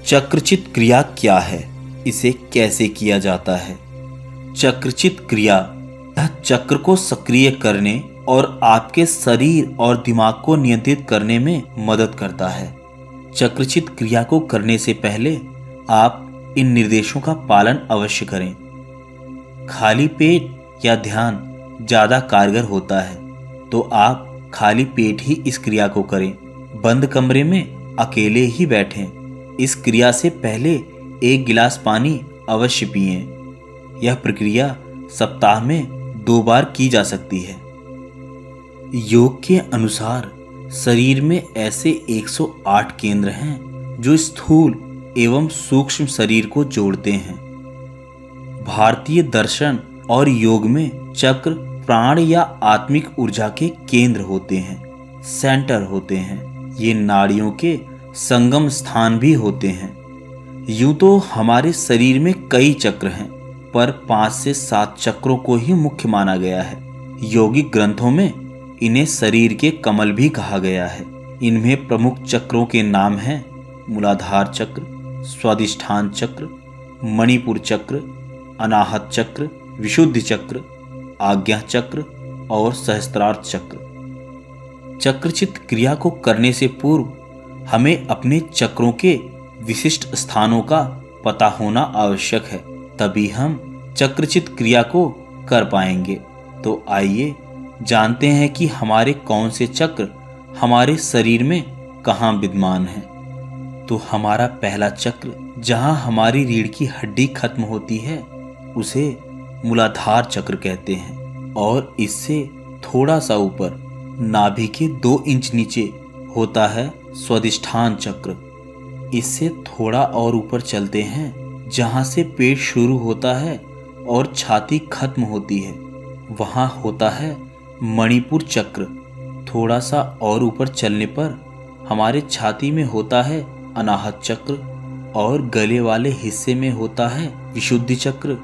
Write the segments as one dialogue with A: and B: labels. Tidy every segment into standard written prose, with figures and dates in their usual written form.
A: चक्रचित क्रिया क्या है, इसे कैसे किया जाता है? चक्रचित क्रिया यह चक्र को सक्रिय करने और आपके शरीर और दिमाग को नियंत्रित करने में मदद करता है। चक्रचित क्रिया को करने से पहले आप इन निर्देशों का पालन अवश्य करें। खाली पेट या ध्यान ज़्यादा कारगर होता है, तो आप खाली पेट ही इस क्रिया को करें। बंद कमरे में अकेले ही बैठें। इस क्रिया से पहले 1 गिलास पानी अवश्य पिएं। यह प्रक्रिया सप्ताह में 2 बार की जा सकती है। योग के अनुसार शरीर में ऐसे 108 केंद्र हैं जो स्थूल एवं सूक्ष्म शरीर को जोड़ते हैं। भारतीय दर्शन और योग में चक्र प्राण या आत्मिक ऊर्जा के केंद्र होते हैं, सेंटर होते हैं। ये नाड़ियों के संगम स्थान भी होते हैं। यूं तो हमारे शरीर में कई चक्र हैं, पर 5 से 7 चक्रों को ही मुख्य माना गया है। योगिक ग्रंथों में इन्हें शरीर के कमल भी कहा गया है। इनमें प्रमुख चक्रों के नाम हैं मूलाधार चक्र, स्वादिष्ठान चक्र, मणिपुर चक्र, अनाहत चक्र, विशुद्धि चक्र, आज्ञा चक्र और सहस्त्रार्थ चक्र। चक्रचित क्रिया को करने से पूर्व हमें अपने चक्रों के विशिष्ट स्थानों का पता होना आवश्यक है, तभी हम चक्रचित क्रिया को कर पाएंगे। तो आइए जानते हैं कि हमारे कौन से चक्र हमारे शरीर में कहाँ विद्यमान हैं। तो हमारा पहला चक्र, जहाँ हमारी रीढ़ की हड्डी खत्म होती है, उसे मूलाधार चक्र कहते हैं और इससे थोड़ा सा ऊपर नाभि के 2 इंच नीचे होता है स्वादिष्ठान चक्र। इससे थोड़ा और ऊपर चलते हैं, जहाँ से पेट शुरू होता है और छाती खत्म होती है, वहाँ होता है मणिपुर चक्र। थोड़ा सा और ऊपर चलने पर हमारे छाती में होता है अनाहत चक्र और गले वाले हिस्से में होता है विशुद्धि चक्र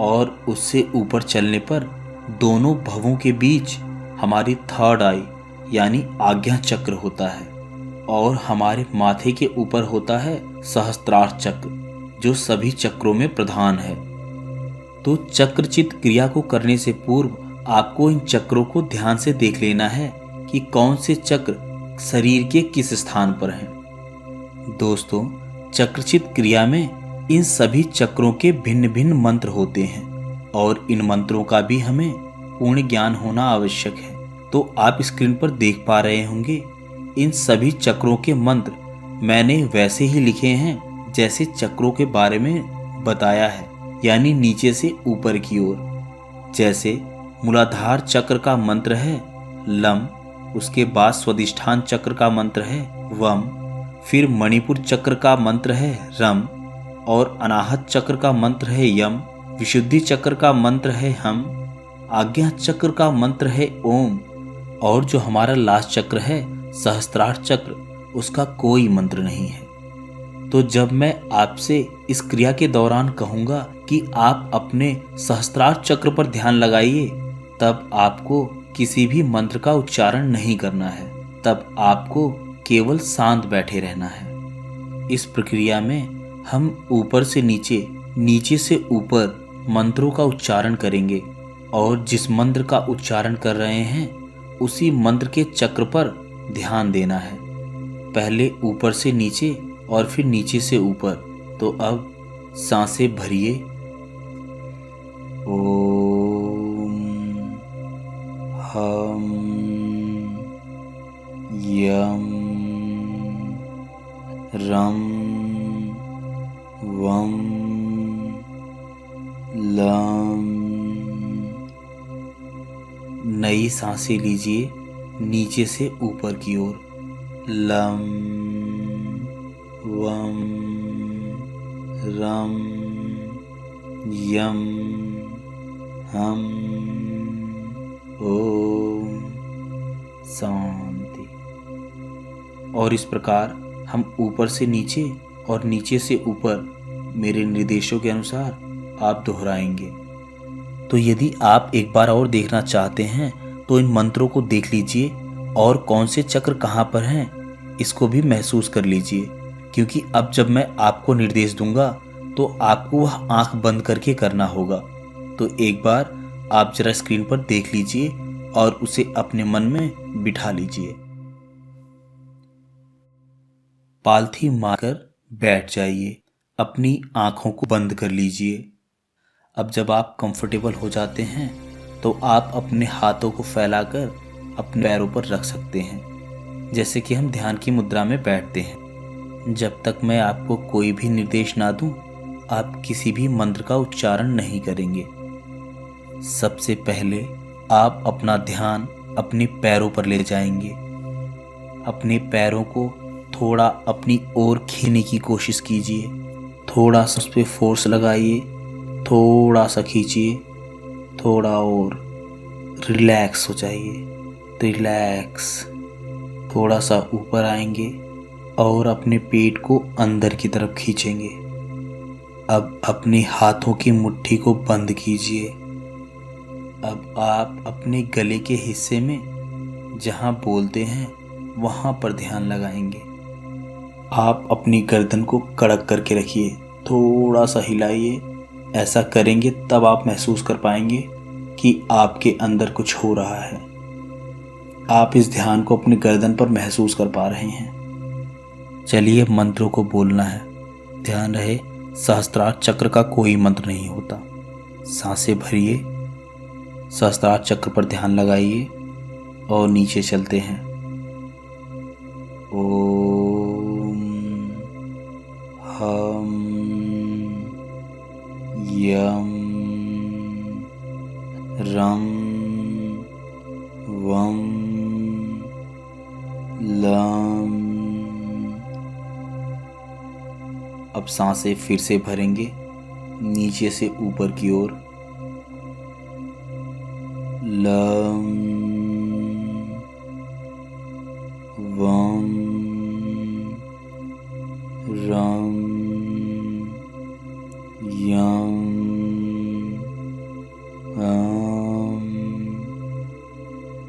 A: और उससे ऊपर चलने पर दोनों भवों के बीच हमारी थर्ड आई यानी आज्ञा चक्र होता है और हमारे माथे के ऊपर होता है सहस्त्रार्थ चक्र, जो सभी चक्रों में प्रधान है। तो चक्रचित क्रिया को करने से पूर्व आपको इन चक्रों को ध्यान से देख लेना है कि कौन से चक्र शरीर के किस स्थान पर हैं। दोस्तों, चक्रचित क्रिया में इन सभी चक्रों के भिन्न भिन्न मंत्र होते हैं और इन मंत्रों का भी हमें पूर्ण ज्ञान होना आवश्यक है। तो आप स्क्रीन पर देख पा रहे होंगे, इन सभी चक्रों के मंत्र मैंने वैसे ही लिखे हैं जैसे चक्रों के बारे में बताया है, यानी नीचे से ऊपर की ओर। जैसे मूलाधार चक्र का मंत्र है लम, उसके बाद स्वादिष्ठान चक्र का मंत्र है वम, फिर मणिपुर चक्र का मंत्र है रम और अनाहत चक्र का मंत्र है यम, विशुद्धि चक्र का मंत्र है हम, आज्ञा चक्र का मंत्र है ओम और जो हमारा लास्ट चक्र है सहस्त्रार्थ चक्र, उसका कोई मंत्र नहीं है। तो जब मैं आपसे इस क्रिया के दौरान कहूँगा कि आप अपने सहस्त्रार्थ चक्र पर ध्यान लगाइए, तब आपको किसी भी मंत्र का उच्चारण नहीं करना है। तब आपको केवल शांत बैठे रहना है। इस प्रक्रिया में हम ऊपर से नीचे, नीचे से ऊपर मंत्रों का उच्चारण करेंगे और जिस मंत्र का उच्चारण कर रहे हैं उसी मंत्र के चक्र पर ध्यान देना है। पहले ऊपर से नीचे और फिर नीचे से ऊपर। तो अब सांसें भरिए। ओम हम यम रम वम लम। नई सांसें लीजिए नीचे से ऊपर की ओर। लम वम रम यम हम ओम शांति। और इस प्रकार हम ऊपर से नीचे और नीचे से ऊपर मेरे निर्देशों के अनुसार आप दोहराएंगे। तो यदि आप एक बार और देखना चाहते हैं तो इन मंत्रों को देख लीजिए और कौन से चक्र कहाँ पर हैं इसको भी महसूस कर लीजिए। क्योंकि अब जब मैं आपको निर्देश दूंगा तो आपको वह आंख बंद करके करना होगा। तो एक बार आप जरा स्क्रीन पर देख लीजिए और उसे अपने मन में बिठा लीजिए। पालथी मारकर बैठ जाइए, अपनी आंखों को बंद कर लीजिए। अब जब आप कंफर्टेबल हो जाते हैं तो आप अपने हाथों को फैलाकर अपने पैरों पर रख सकते हैं, जैसे कि हम ध्यान की मुद्रा में बैठते हैं। जब तक मैं आपको कोई भी निर्देश ना दूं, आप किसी भी मंत्र का उच्चारण नहीं करेंगे। सबसे पहले आप अपना ध्यान अपने पैरों पर ले जाएंगे। अपने पैरों को थोड़ा अपनी ओर खींचने की कोशिश कीजिए। थोड़ा सा उस पर फोर्स लगाइए, थोड़ा सा खींचिए, थोड़ा और। रिलैक्स हो जाइए, रिलैक्स। थोड़ा सा ऊपर आएंगे और अपने पेट को अंदर की तरफ खींचेंगे। अब अपने हाथों की मुट्ठी को बंद कीजिए। अब आप अपने गले के हिस्से में जहां बोलते हैं वहां पर ध्यान लगाएंगे। आप अपनी गर्दन को कड़क करके रखिए, थोड़ा सा हिलाइए। ऐसा करेंगे तब आप महसूस कर पाएंगे कि आपके अंदर कुछ हो रहा है। आप इस ध्यान को अपनी गर्दन पर महसूस कर पा रहे हैं। चलिए मंत्रों को बोलना है। ध्यान रहे, सहस्त्रार चक्र का कोई मंत्र नहीं होता। सांसें भरिए, सहस्त्रार चक्र पर ध्यान लगाइए और नीचे चलते हैं। ओम हम यम रम वम लम। अब सांसें फिर से भरेंगे नीचे से ऊपर की ओर। लम वम रम यम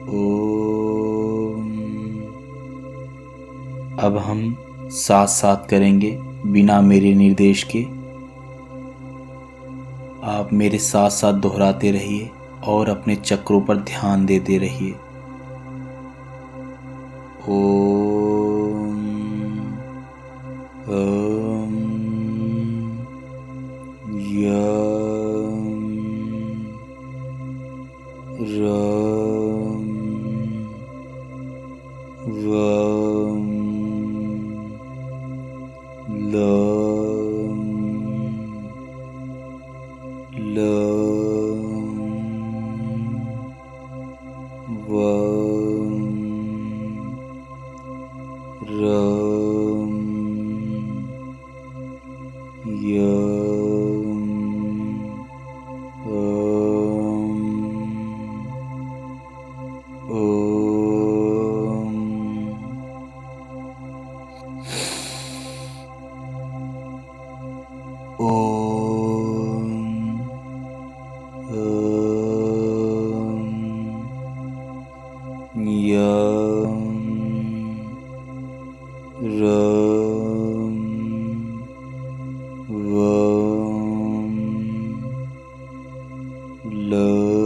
A: ओम। अब हम साथ साथ करेंगे बिना मेरे निर्देश के। आप मेरे साथ साथ दोहराते रहिए और अपने चक्रों पर ध्यान देते रहिए। ओम हम यम रम वम लम वम रम यम ओम। ओम यम रम वम लम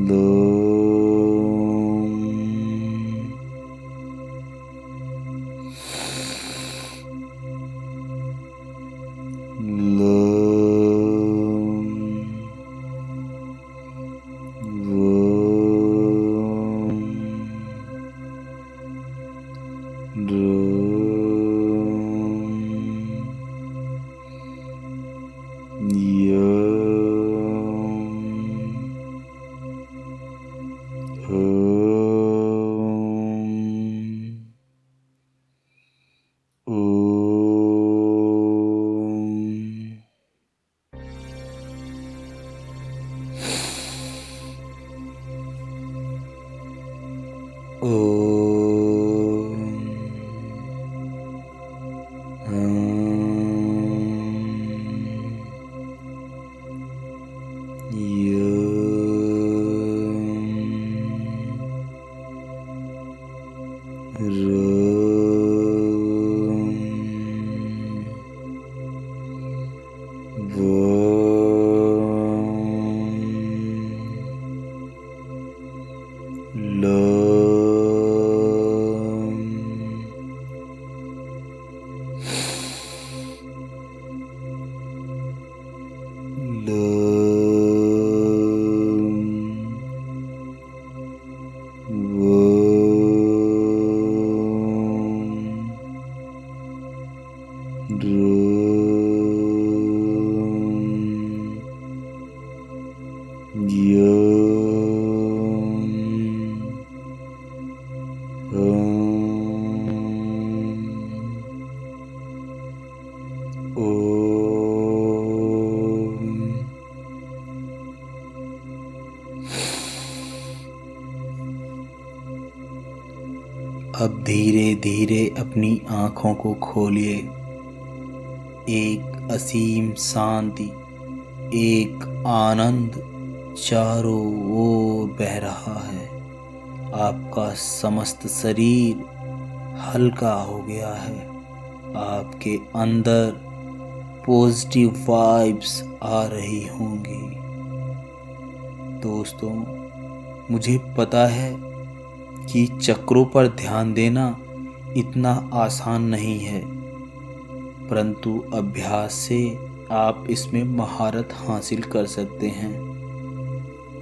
A: The ओम अब धीरे धीरे अपनी आँखों को खोलिए। एक असीम शांति, एक आनंद चारों ओर बह रहा है। आपका समस्त शरीर हल्का हो गया है। आपके अंदर पॉजिटिव वाइब्स आ रही होंगी। दोस्तों, मुझे पता है कि चक्रों पर ध्यान देना इतना आसान नहीं है, परंतु अभ्यास से आप इसमें महारत हासिल कर सकते हैं।